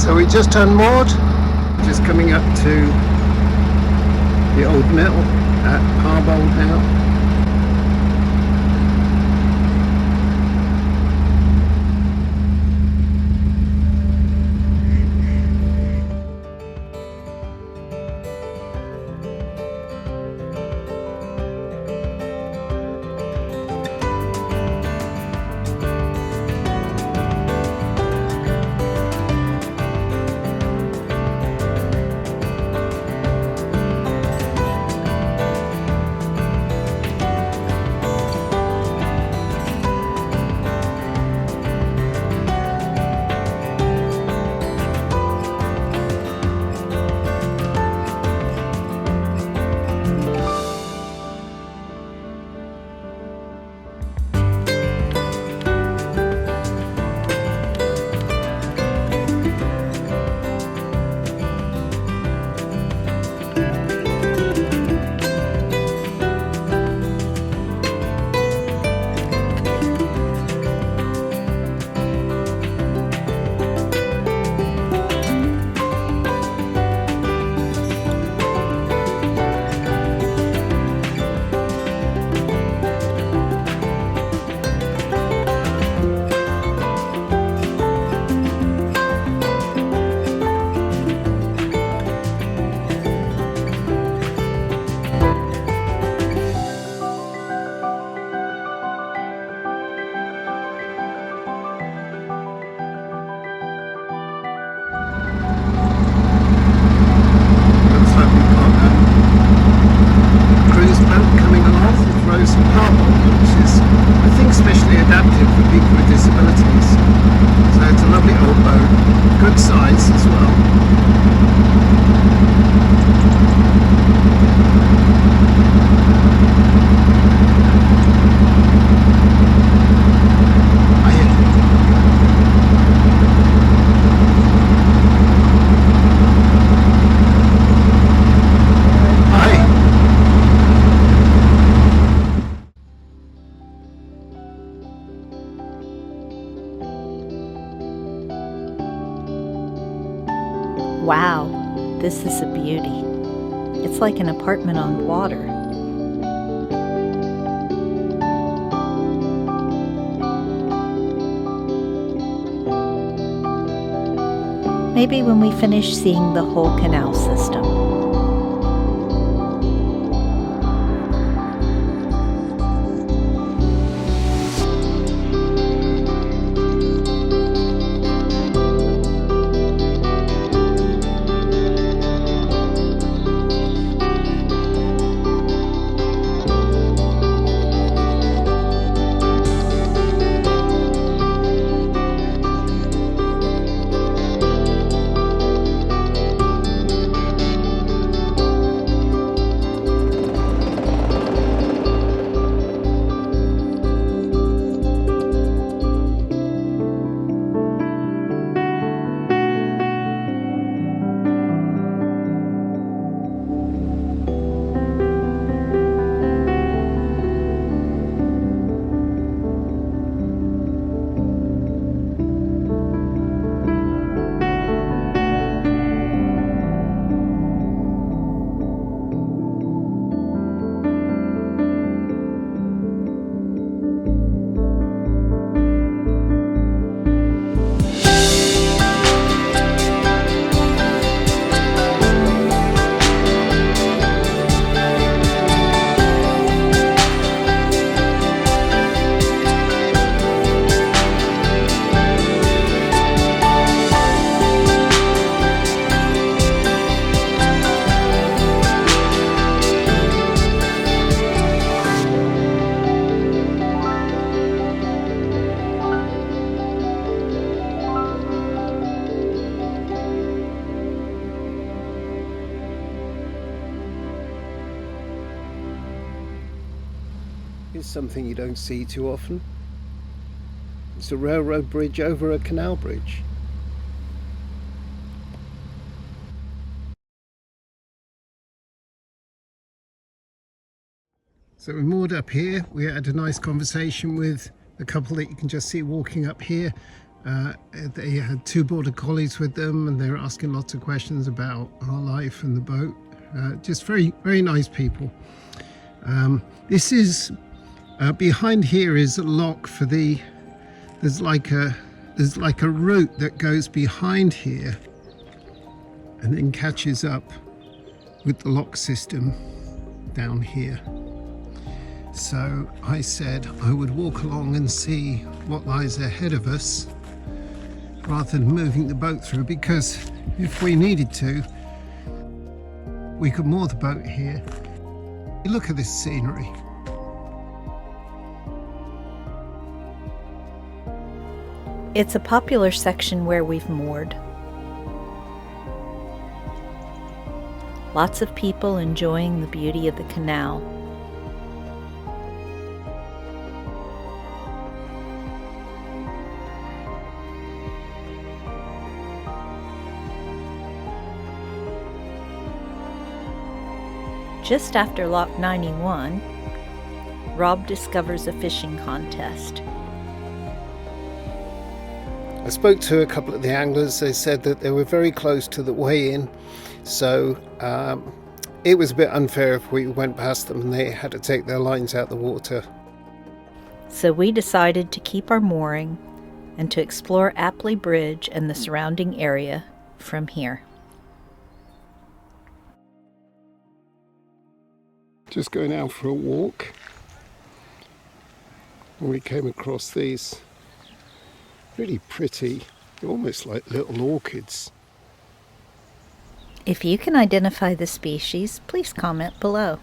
So we just unmoored, just coming up to the old mill at Halsall now. Wow, this is a beauty. It's like an apartment on water. Maybe when we finish seeing the whole canal system. Here's something you don't see too often. It's a railroad bridge over a canal bridge. So we moored up here. We had a nice conversation with the couple that you can just see walking up here. They had 2 border collies with them, and they were asking lots of questions about our life and the boat. Just very, very nice people. This is behind here is a lock for the. There's like a route that goes behind here, and then catches up with the lock system down here. So I said I would walk along and see what lies ahead of us rather than moving the boat through, because if we needed to, we could moor the boat here. Look at this scenery. It's a popular section where we've moored. Lots of people enjoying the beauty of the canal. Just after Lock 91, Rob discovers a fishing contest. I spoke to a couple of the anglers. They said that they were very close to the weigh-in, so it was a bit unfair if we went past them and they had to take their lines out the water. So we decided to keep our mooring and to explore Appley Bridge and the surrounding area from here. Just going out for a walk, and we came across these really pretty, almost like little orchids. If you can identify the species, please comment below.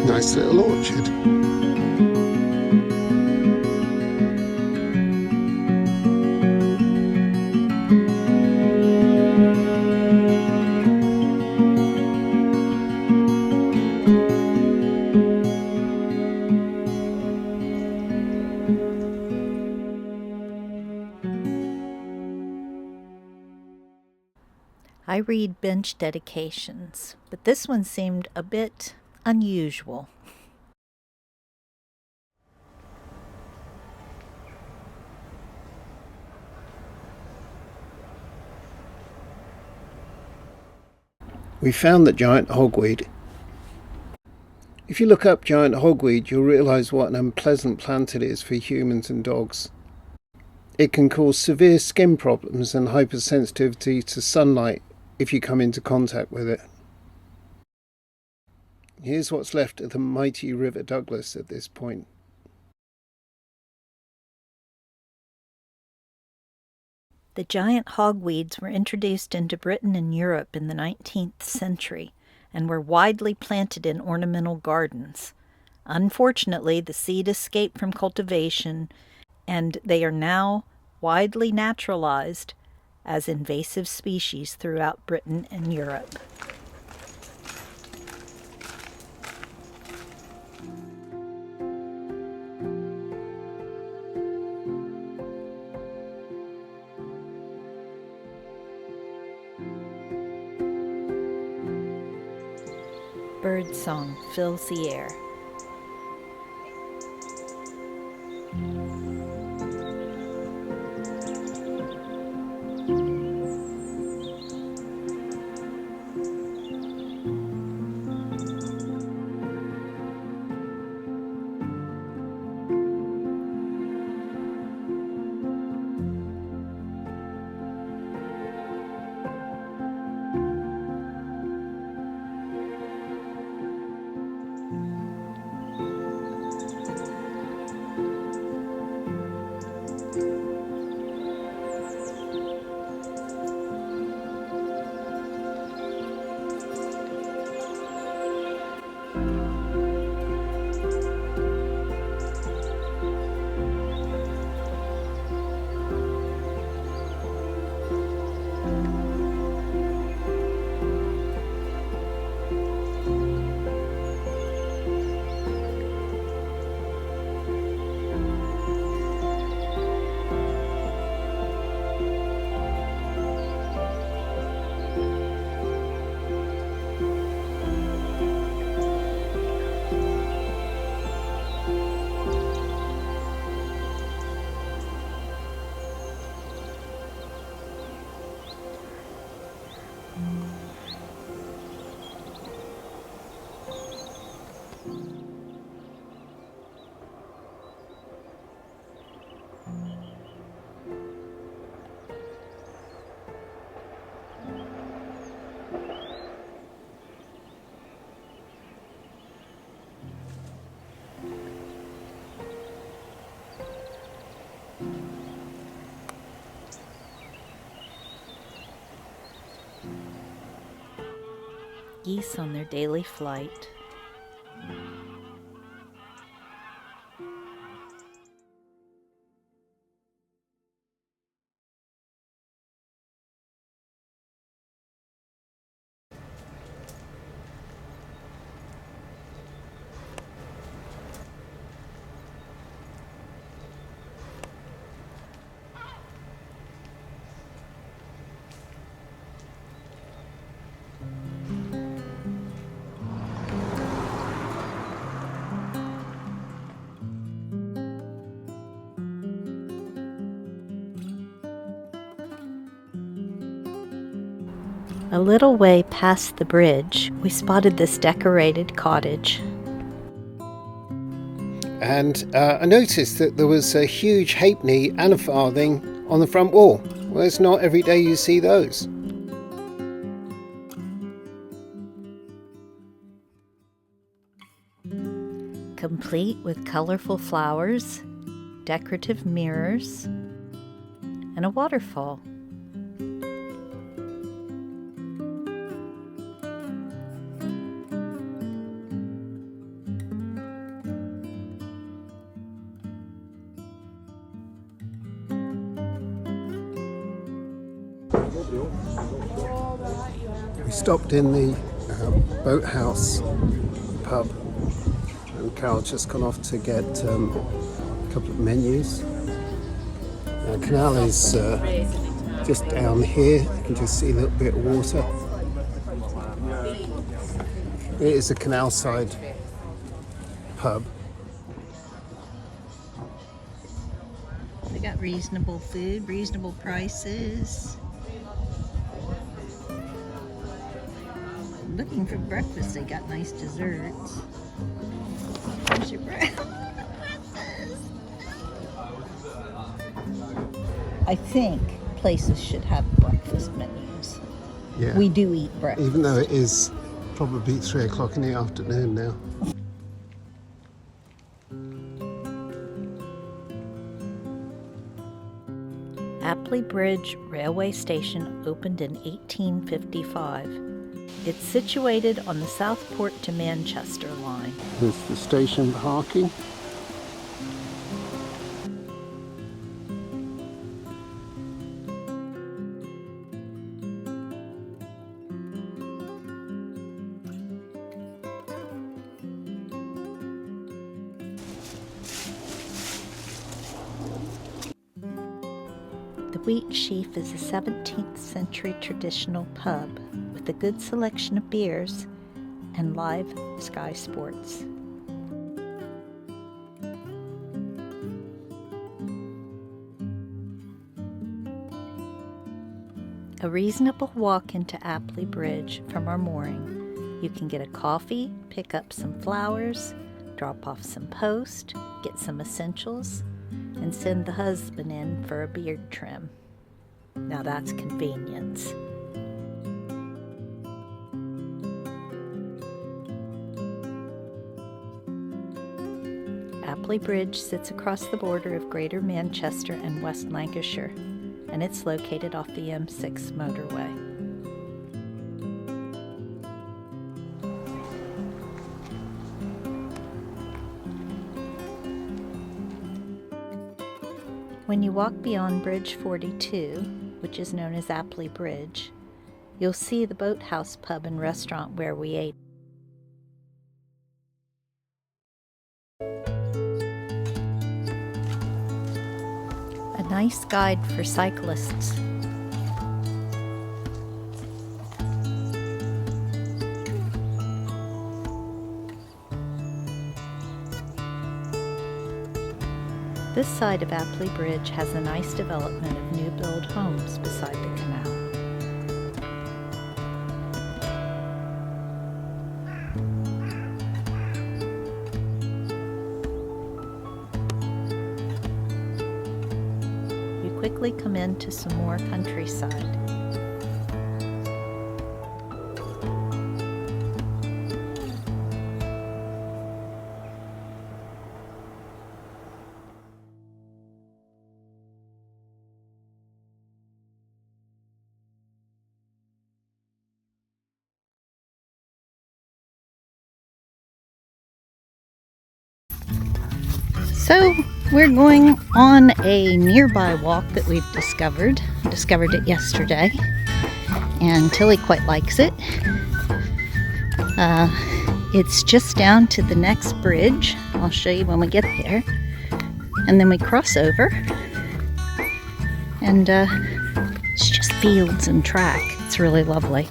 Nice little orchard. I read bench dedications, but this one seemed a bit unusual. We found the giant hogweed. If you look up giant hogweed, you'll realise what an unpleasant plant it is for humans and dogs. It can cause severe skin problems and hypersensitivity to sunlight if you come into contact with it. Here's what's left of the mighty River Douglas at this point. The giant hogweeds were introduced into Britain and Europe in the 19th century and were widely planted in ornamental gardens. Unfortunately, the seed escaped from cultivation and they are now widely naturalized as invasive species throughout Britain and Europe. Bird song fills the air. Geese on their daily flight. A little way past the bridge, we spotted this decorated cottage. And I noticed that there was a huge halfpenny and a farthing on the front wall. Well, it's not every day you see those. Complete with colorful flowers, decorative mirrors, and a waterfall. We stopped in the Boathouse pub, and Carol's just gone off to get a couple of menus. Canal is just down here. You can just see a little bit of water. It is a canal side pub. They got reasonable food, reasonable prices. Looking for breakfast, they got nice desserts. There's your breakfast. I think places should have breakfast menus. Yeah. We do eat breakfast. Even though it is probably 3 o'clock in the afternoon now. Appley Bridge Railway Station opened in 1855. It's situated on the Southport to Manchester line. There's the station parking. The Wheatsheaf is a 17th century traditional pub with a good selection of beers and live sky sports. A reasonable walk into Appley Bridge from our mooring. You can get a coffee, pick up some flowers, drop off some post, get some essentials, and send the husband in for a beard trim. Now that's convenience. Appley Bridge sits across the border of Greater Manchester and West Lancashire, and it's located off the M6 motorway. When you walk beyond Bridge 42, which is known as Appley Bridge, you'll see the Boathouse pub and restaurant where we ate. A nice guide for cyclists. This side of Appley Bridge has a nice development of new build homes beside the canal. You quickly come into some more countryside. So we're going on a nearby walk that we've discovered. I discovered it yesterday, and Tilly quite likes it. It's just down to the next bridge. I'll show you when we get there. And then we cross over, and it's just fields and track. It's really lovely.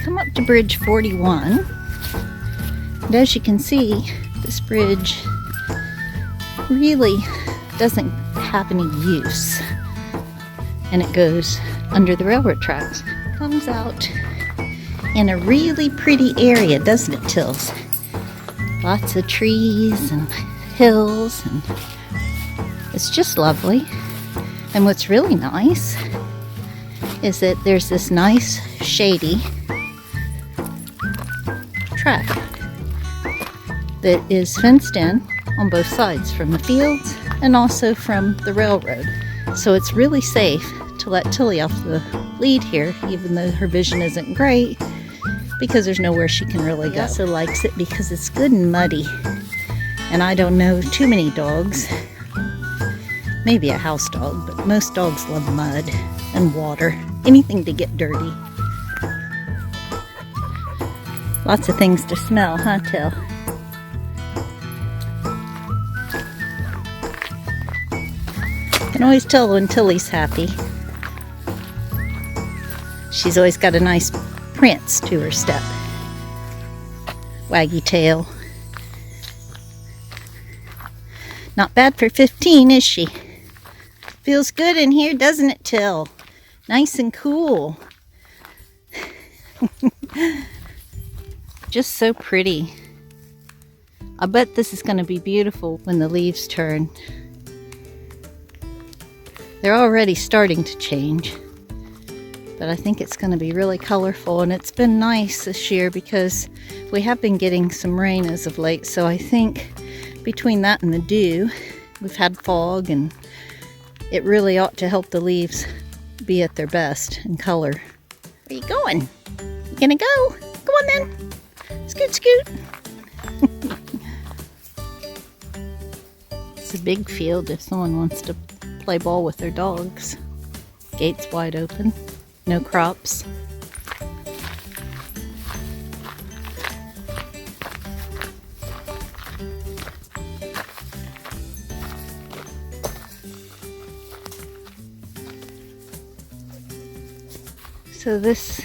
Come up to Bridge 41, and as you can see, this bridge really doesn't have any use, and it goes under the railroad tracks. Comes out in a really pretty area, doesn't it, Tills? Lots of trees and hills, and it's just lovely. And what's really nice is that there's this nice shady track that is fenced in on both sides, from the fields and also from the railroad. So it's really safe to let Tilly off the lead here, even though her vision isn't great, because there's nowhere she can really go. She also likes it because it's good and muddy, and I don't know too many dogs, maybe a house dog, but most dogs love mud and water, anything to get dirty. Lots of things to smell, huh, Till? You can always tell when Tilly's happy. She's always got a nice prance to her step. Waggy tail. Not bad for 15, is she? Feels good in here, doesn't it, Till? Nice and cool. Just so pretty. I bet this is going to be beautiful when the leaves turn. They're already starting to change, but I think it's going to be really colorful, and it's been nice this year because we have been getting some rain as of late, so I think between that and the dew, we've had fog, and it really ought to help the leaves be at their best in color. Where you going? You gonna go? Go on then. Scoot, scoot. It's a big field if someone wants to play ball with their dogs. Gates wide open. No crops. So this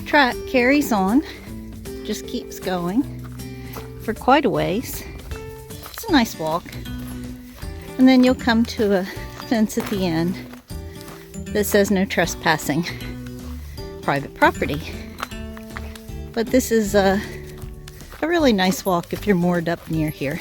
track carries on, just keeps going for quite a ways. It's a nice walk. And then you'll come to a fence at the end that says no trespassing, private property. But this is a really nice walk if you're moored up near here.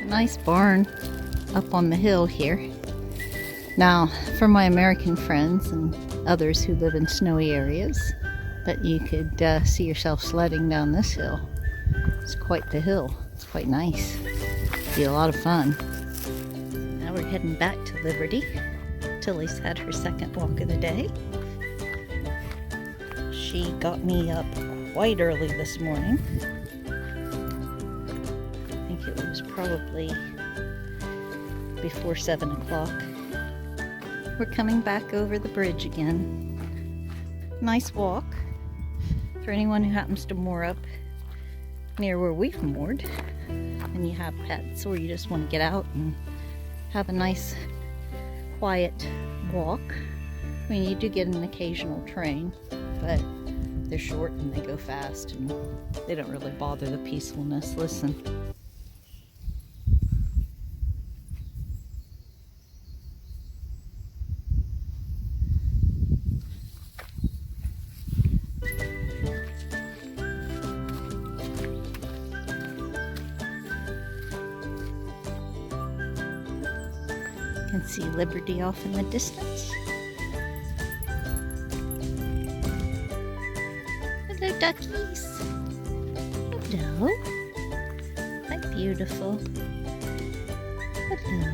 Nice barn up on the hill here. Now, for my American friends and others who live in snowy areas, bet you could see yourself sledding down this hill. It's quite the hill. It's quite nice. Be a lot of fun. Now we're heading back to Liberty. Tilly's had her second walk of the day. She got me up quite early this morning. It was probably before 7 o'clock. We're coming back over the bridge again. Nice walk for anyone who happens to moor up near where we've moored and you have pets, or you just want to get out and have a nice quiet walk. I mean, you do get an occasional train, but they're short and they go fast and they don't really bother the peacefulness. Listen. You can see Liberty off in the distance. Hello, duckies. Hello. Hi, beautiful. Hello.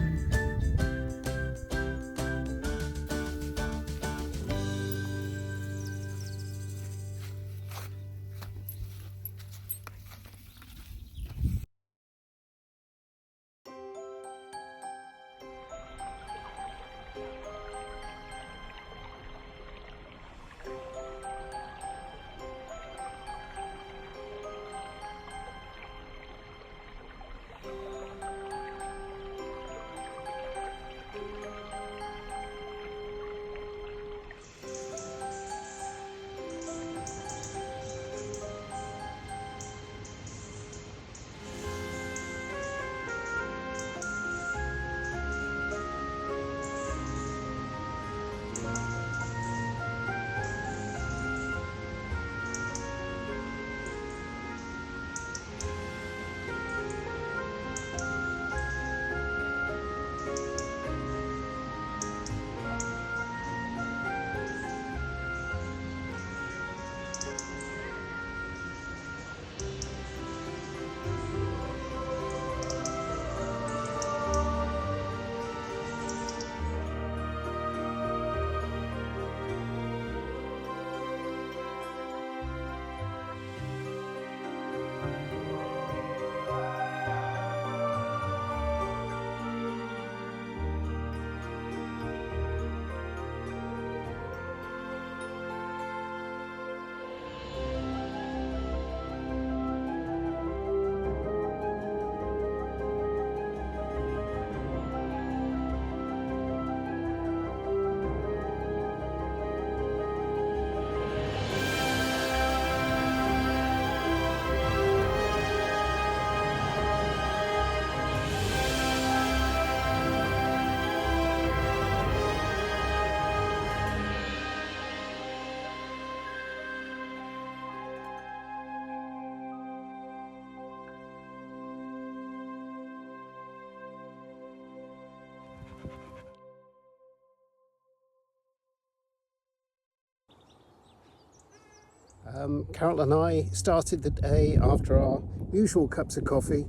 Carol and I started the day after our usual cups of coffee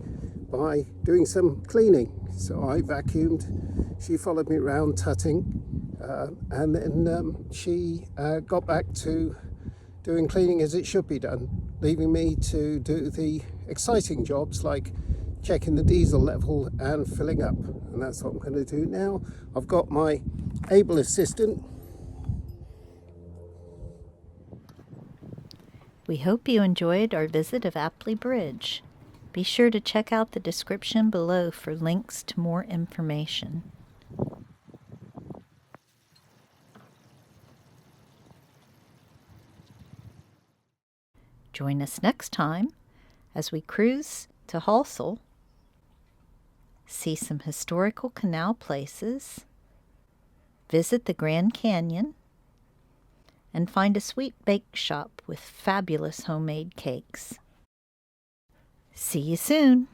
by doing some cleaning. So I vacuumed, she followed me around tutting, and then she got back to doing cleaning as it should be done, leaving me to do the exciting jobs like checking the diesel level and filling up. And that's what I'm going to do now. I've got my able assistant. We hope you enjoyed our visit of Appley Bridge. Be sure to check out the description below for links to more information. Join us next time as we cruise to Halsall, see some historical canal places, visit the Grand Canyon, and find a sweet bake shop with fabulous homemade cakes. See you soon!